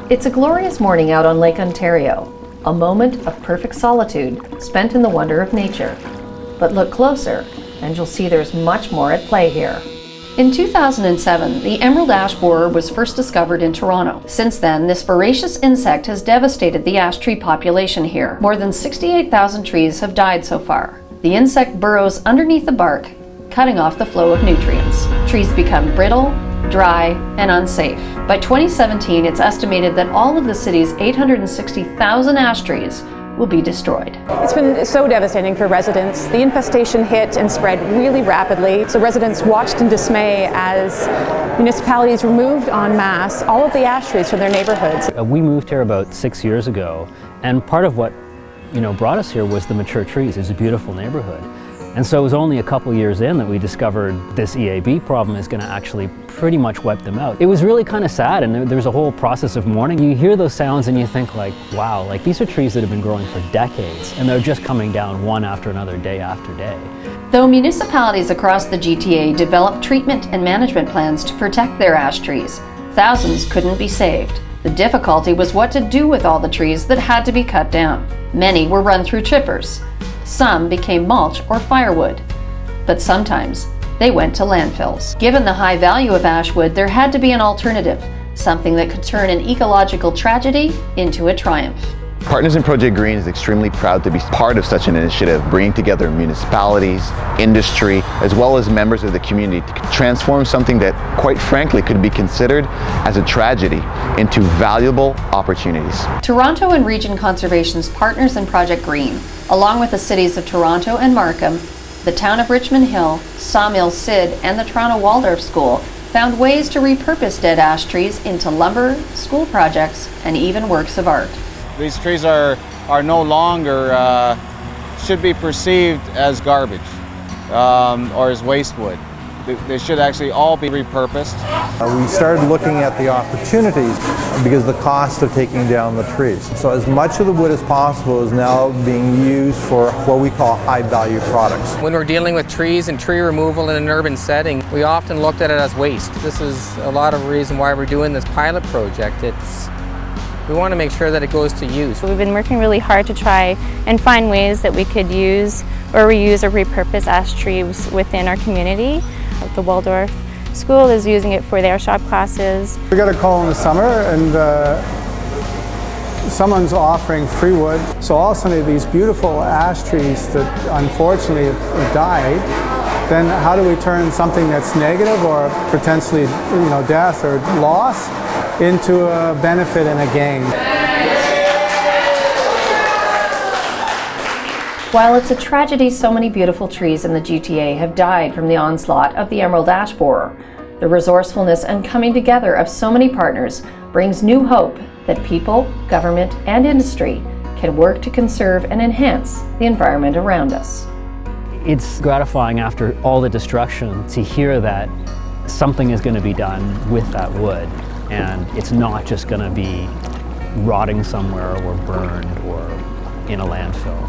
It's a glorious morning out on Lake Ontario, a moment of perfect solitude spent in the wonder of nature. But look closer, and you'll see there's much more at play here. In 2007, the emerald ash borer was first discovered in Toronto. Since then, this voracious insect has devastated the ash tree population here. More than 68,000 trees have died so far. The insect burrows underneath the bark, cutting off the flow of nutrients. Trees become brittle, dry, and unsafe. By 2017, it's estimated that all of the city's 860,000 ash trees will be destroyed. It's been so devastating for residents. The infestation hit and spread really rapidly, so residents watched in dismay as municipalities removed en masse all of the ash trees from their neighborhoods. We moved here about 6 years ago, and part of what brought us here was the mature trees. It's a beautiful neighborhood. And so it was only a couple years in that we discovered this EAB problem is going to actually pretty much wipe them out. It was really kind of sad, and there's a whole process of mourning. You hear those sounds and you think like, wow, like these are trees that have been growing for decades, and they're just coming down one after another, day after day. Though municipalities across the GTA developed treatment and management plans to protect their ash trees, thousands couldn't be saved. The difficulty was what to do with all the trees that had to be cut down. Many were run through chippers. Some became mulch or firewood, but sometimes they went to landfills. Given the high value of ash wood, there had to be an alternative, something that could turn an ecological tragedy into a triumph. Partners in Project Green is extremely proud to be part of such an initiative, bringing together municipalities, industry, as well as members of the community to transform something that, quite frankly, could be considered as a tragedy into valuable opportunities. Toronto and Region Conservation's partners in Project Green, along with the cities of Toronto and Markham, the town of Richmond Hill, Sawmill, Sid, and the Toronto Waldorf School, found ways to repurpose dead ash trees into lumber, school projects, and even works of art. These trees are no longer, should be perceived as garbage or as waste wood. They should actually all be repurposed. We started looking at the opportunities because of the cost of taking down the trees. So as much of the wood as possible is now being used for what we call high value products. When we're dealing with trees and tree removal in an urban setting, we often looked at it as waste. This is a lot of the reason why we're doing this pilot project. We want to make sure that it goes to use. We've been working really hard to try and find ways that we could use or reuse or repurpose ash trees within our community. The Waldorf School is using it for their shop classes. We got a call in the summer and someone's offering free wood. So all of a sudden these beautiful ash trees that unfortunately have died, then how do we turn something that's negative or potentially death or loss into a benefit and a gain? While it's a tragedy so many beautiful trees in the GTA have died from the onslaught of the emerald ash borer, the resourcefulness and coming together of so many partners brings new hope that people, government, and industry can work to conserve and enhance the environment around us. It's gratifying after all the destruction to hear that something is going to be done with that wood, and it's not just going to be rotting somewhere or burned or in a landfill.